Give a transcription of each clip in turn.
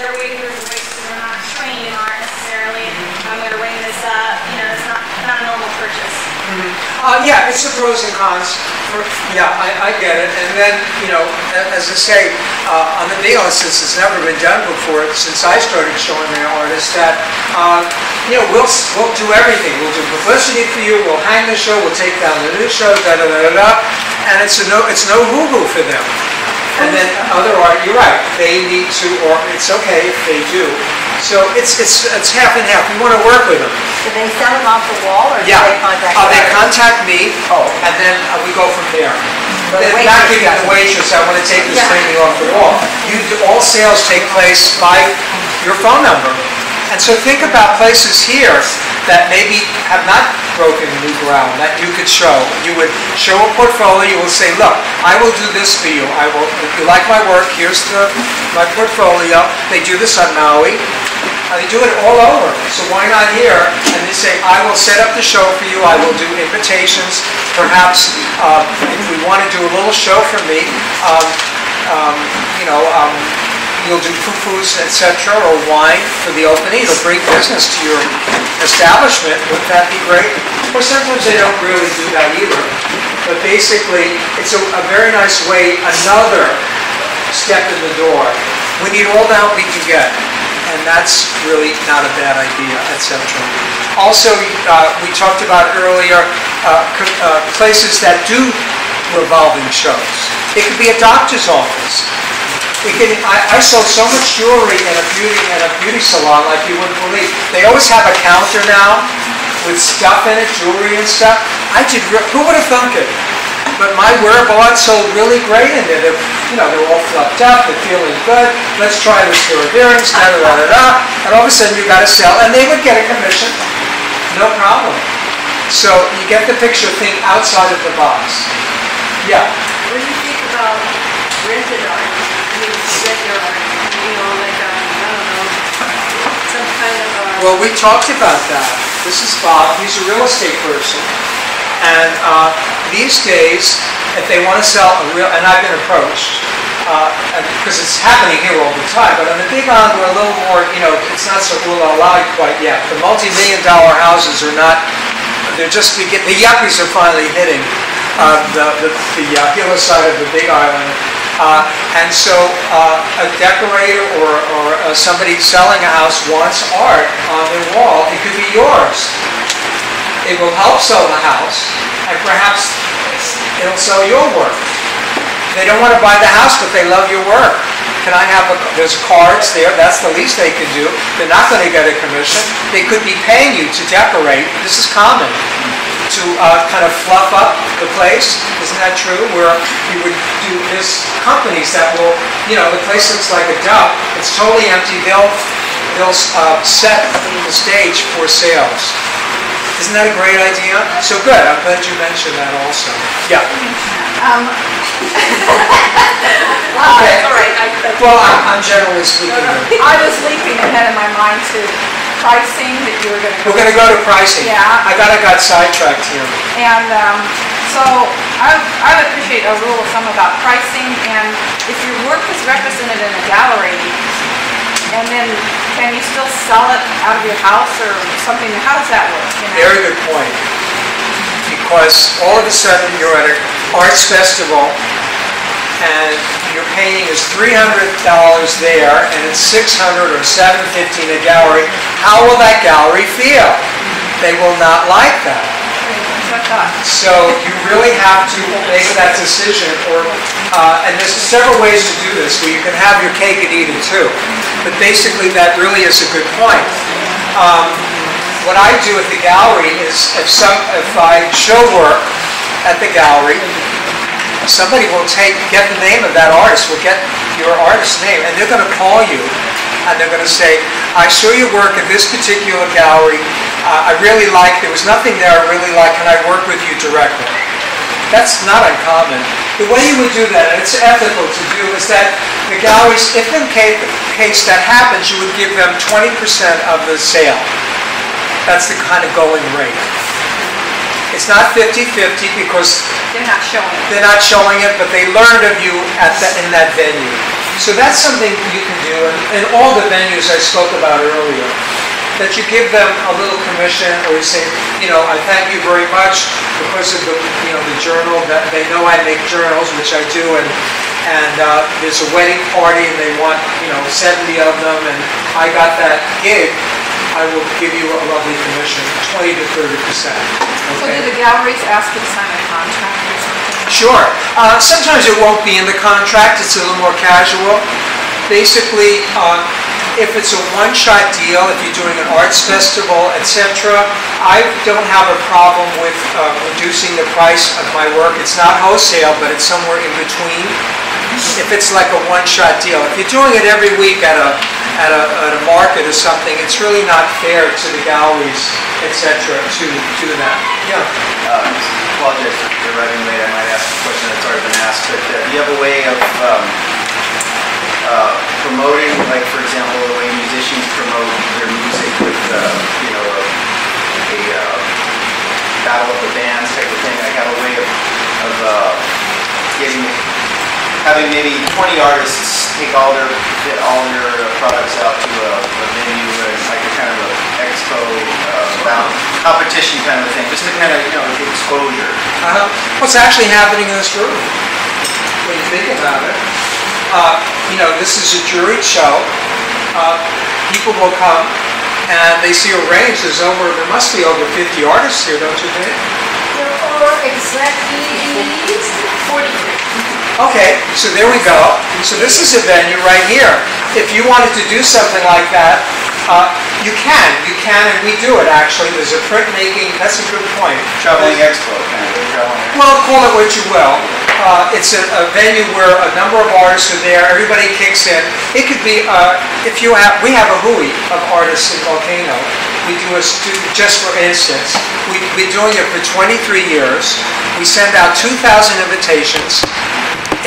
they're waiting for the voice because they're not trained in art necessarily. I'm going to ring this up. You know, it's not a normal purchase. Yeah, it's the pros and cons. Yeah, I get it. And then, you know, as I say, on the deal, since it's never been done before, since I started showing my artists, that you know, we'll do everything. We'll do publicity for you. We'll hang the show. We'll take down the new show. Da da da da da. And it's no hoo-hoo for them. And then other art, you're right. They need to, or it's okay if they do. So it's half and half. We want to work with them. Do they sell them off the wall, or do Yeah. they contact you? They contact me, Oh. and then we go from there. But the Not waitress giving the doesn't. waitress, I want to take this painting off the wall. All sales take place by your phone number. And so think about places here that maybe have not broken new ground that you could show. You would show a portfolio. You will say, look, I will do this for you. If you like my work, here's my portfolio. They do this on Maui. They do it all over. So why not here? And they say, I will set up the show for you. I will do invitations. Perhaps if we want to do a little show for me, you'll do foo-foos, etc., or wine for the opening. It'll bring business to your establishment. Wouldn't that be great? Or sometimes they don't really do that either. But basically, it's a very nice way, another step in the door. We need all the help we can get. And that's really not a bad idea, etc. Also, we talked about earlier places that do revolving shows. It could be a doctor's office. I sold so much jewelry in a beauty salon like you wouldn't believe. They always have a counter now with stuff in it, jewelry and stuff. Who would have thunk it? But my wearable art sold really great in there. They're all fluffed up, they're feeling good. Let's try this pair of earrings, da da da da da. And all of a sudden you got to sell, and they would get a commission, no problem. So you get the picture, think outside of the box. Yeah. What do you think about rented art? Regular art, like I don't know, some kind of Well, we talked about that. This is Bob. He's a real estate person. And these days, if they want to sell and I've been approached, because it's happening here all the time, but on the Big Island, we're a little more, it's not so ooh-la-la quite yet. The multi-million-dollar houses are not, they're just beginning, the yuppies are finally hitting the hillside of the Big Island. And so a decorator or somebody selling a house wants art on their wall. It could be yours. It will help sell the house, and perhaps it'll sell your work. They don't want to buy the house, but they love your work. There's cards there, that's the least they can do. They're not going to get a commission. They could be paying you to decorate. This is common. To kind of fluff up the place, isn't that true? Where you would do this companies that will, the place looks like a dump. It's totally empty. They'll set the stage for sales. Isn't that a great idea? So good. I'm glad you mentioned that also. Yeah. Okay. all right. Well, I'm generally speaking. I was leaping ahead of my mind to pricing that you were going to go. We're going to go to pricing. Yeah. I got sidetracked here. And so I would appreciate a rule of thumb about pricing, and if your work is represented in a gallery, and then can you still sell it out of your house or something? How does that work? Very good point. Because all of a sudden you're at an arts festival and your painting is $300 there and it's $600 or $750 in a gallery. How will that gallery feel? They will not like that. So you really have to make that decision, and there's several ways to do this where you can have your cake and eat it too. But basically that really is a good point. What I do at the gallery is if I show work at the gallery, somebody will get the name of that artist, will get your artist's name, and they're going to call you and they're going to say, I saw your work at this particular gallery. I really like, there was nothing there I really like, can I work with you directly? That's not uncommon. The way you would do that, and it's ethical to do, is that the galleries, if in case that happens, you would give them 20% of the sale. That's the kind of going rate. It's not 50-50 because they're not showing it. They're not showing it, but they learned of you in that venue. So that's something you can do, and all the venues I spoke about earlier, that you give them a little commission, or you say, I thank you very much because of the journal, that they know I make journals, which I do, and there's a wedding party and they want, 70 of them, and I got that gig, I will give you a lovely commission, 20 to 30%. So Okay? do the galleries ask you to sign a contract or something? Sure. Sometimes it won't be in the contract, it's a little more casual. Basically, if it's a one-shot deal, if you're doing an arts festival, etc., I don't have a problem with reducing the price of my work. It's not wholesale, but it's somewhere in between. If it's like a one-shot deal. If you're doing it every week at a market or something, it's really not fair to the galleries, etc., to do that. Yeah. Apologize for arriving late. I might ask a question that's already been asked, but do you have a way of promoting, like for example, the way musicians promote their music with, a battle of the bands type of thing? Like have a way of having maybe 20 artists take all their products out to a venue, like a kind of an expo, competition kind of a thing, just to kind of, exposure. What's actually happening in this room, when you think about it, this is a juried show. People will come and they see a range. There must be over 50 artists here, don't you think? There are exactly 43. Okay, so there we go. So this is a venue right here. If you wanted to do something like that, you can, and we do it actually. There's a printmaking, that's a good point. Traveling expo, kind of. Well, call it what you will. It's a venue where a number of artists are there, everybody kicks in. It could be, we have a hui of artists in Volcano. We do just for instance, we've been doing it for 23 years. We send out 2,000 invitations.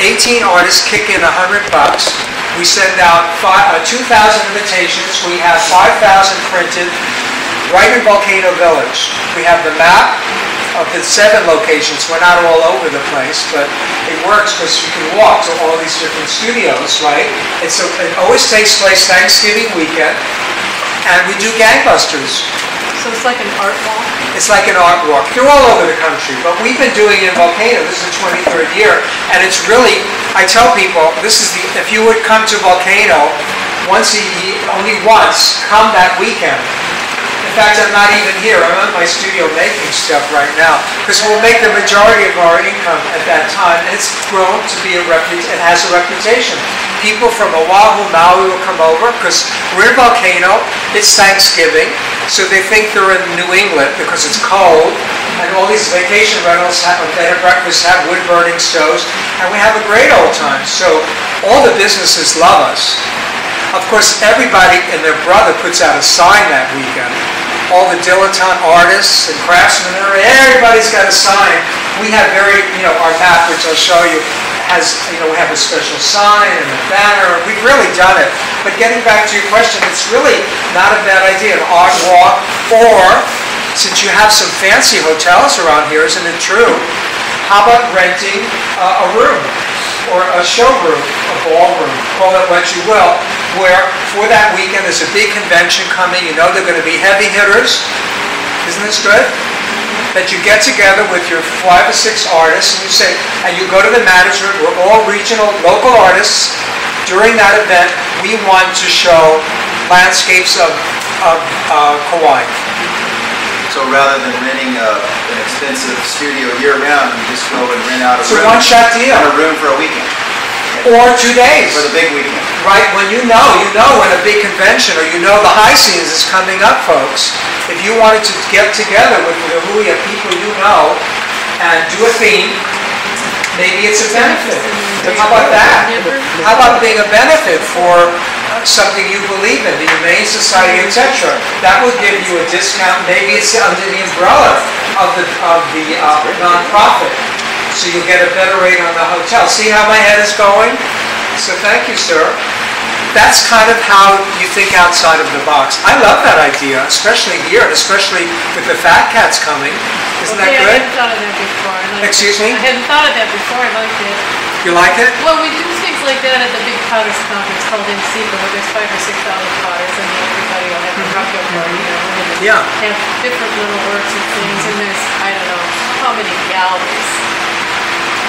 18 artists kick in $100. We send out 2,000 invitations. We have 5,000 printed right in Volcano Village. We have the map of the 7 locations. We're not all over the place, but it works because you can walk to all these different studios, right? It always takes place Thanksgiving weekend, and we do gangbusters. So it's like an art walk? It's like an art walk. They're all over the country, but we've been doing it in Volcano. This is the 23rd year, and it's really, I tell people, if you would come to Volcano only once, come that weekend. In fact, I'm not even here. I'm at my studio making stuff right now, because we'll make the majority of our income at that time, and it's grown to be it has a reputation. People from Oahu, Maui will come over, because we're in Volcano, it's Thanksgiving, so they think they're in New England because it's cold, and all these vacation rentals have a bed and breakfast, have wood-burning stoves, and we have a great old time. So all the businesses love us. Of course, everybody and their brother puts out a sign that weekend. All the dilettante artists and craftsmen, everybody's got a sign. We have our map, which I'll show you, we have a special sign and a banner. We've really done it. But getting back to your question, it's really not a bad idea, an art walk, or since you have some fancy hotels around here, isn't it true? How about renting a room or a showroom, a ballroom, call it what you will, where for that weekend there's a big convention coming, they're going to be heavy hitters. Isn't this good? That you get together with your 5 or 6 artists and you go to the management, we're all regional, local artists. During that event, we want to show landscapes of Kauai. So rather than renting an expensive studio year-round, you just go and rent out a room. It's a one-shot deal. Rent a room for a weekend. Or 2 days. For the big weekend. Right, when you know when a big convention, or the high seas is coming up, folks. If you wanted to get together with the hui of people and do a theme, maybe it's a benefit. How about that? How about being a benefit for something you believe in, the Humane Society, etc.? That will give you a discount. Maybe it's under the umbrella of the nonprofit. So you'll get a better rate on the hotel. See how my head is going? So thank you, sir. That's kind of how you think outside of the box. I love that idea, especially here, and especially with the Fat Cats coming. Isn't that good? I hadn't thought of that before. Excuse me? I hadn't thought of that before. I liked it. You like it? Well, we do things like that at the big potters conference called in Seaton, where there's 5 or 6,000 potters, and everybody will have a cocktail party, you know, and Yeah. have different little works and things, and there's, I don't know, how many galleries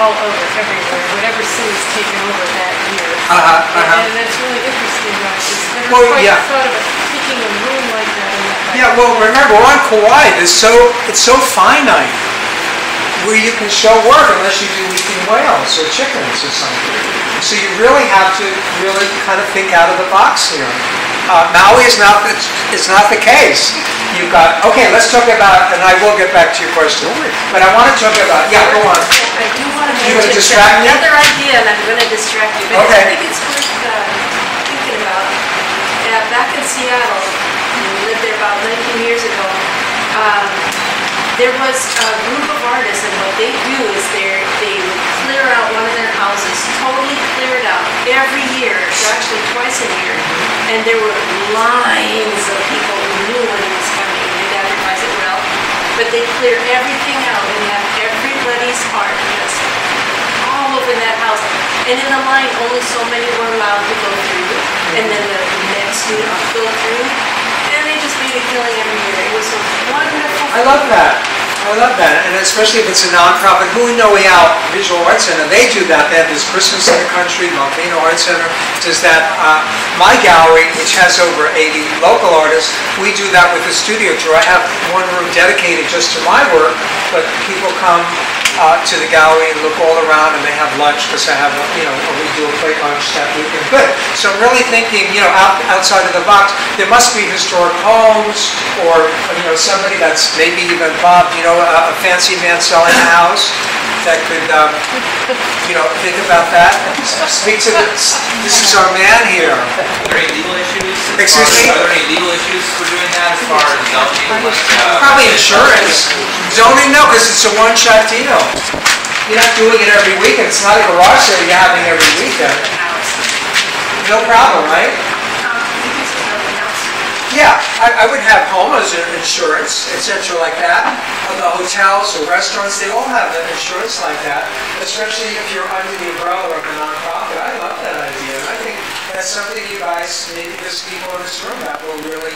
all over, everywhere, whatever city's taken over that year. And that's really interesting, right? It's never Well, quite yeah. thought of taking a room like that in that. Yeah, well, remember, on Kauai, it's so finite where you can show work unless you do eating whales or chickens or something. So you really have to really kind of think out of the box here. Maui is not the case. You've got, okay, let's talk about, and I will get back to your question, but I want to talk about, yeah, go on. I do want to You gonna mention distract me? another idea, and I'm going to distract you, but Okay. I think it's worth thinking about. Back in Seattle, we lived there about 19 years ago, there was a group of artists, and what they do is they would clear out one of their houses, totally clear it out every year, so actually twice a year, and there were lines of people who knew when it was coming, they'd advertise it well, but they clear everything out and have everybody's art just all over that house, and in the line only so many were allowed to go through, and then the next group would go through, and they just made a killing every year. It was a wonderful. I love that. I love that, and especially if it's a nonprofit. Hui-Noe Out Visual Arts Center, they do that. They have this Christmas in the Country, Volcano Art Center does that. My gallery, which has over 80 local artists, we do that with the studio tour. I have one room dedicated just to my work, but people come to the gallery and look all around, and they have lunch because I have, we do a plate lunch that weekend. Good. So I'm really thinking, outside of the box. There must be historic homes, or somebody that's maybe even Bob, a fancy man selling a house that could, think about that. Speak to this is our man here. Are there any legal issues? Excuse me? Are there any legal issues for doing that as far as zoning? Probably insurance. Zoning, no, because it's a one-shot deal. You're not doing it every weekend. It's not a garage sale you're having every weekend. No problem, right? Yeah, I would have homeowners insurance, etc. like that. The hotels or restaurants, they all have an insurance like that, especially if you're under the umbrella of a nonprofit. I love that idea. I think that's something you guys, maybe there's people in this room that will really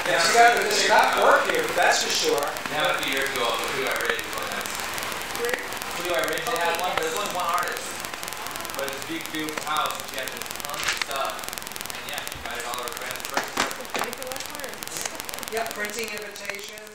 get together. This is not work here, that's for sure. Now, a few years ago, Who I Ridge one. Who I Ridge, they had one, but there's only one artist. But it's a big, beautiful house, and she had just tons of stuff. And yeah, she invited all her friends. Yeah, printing invitations.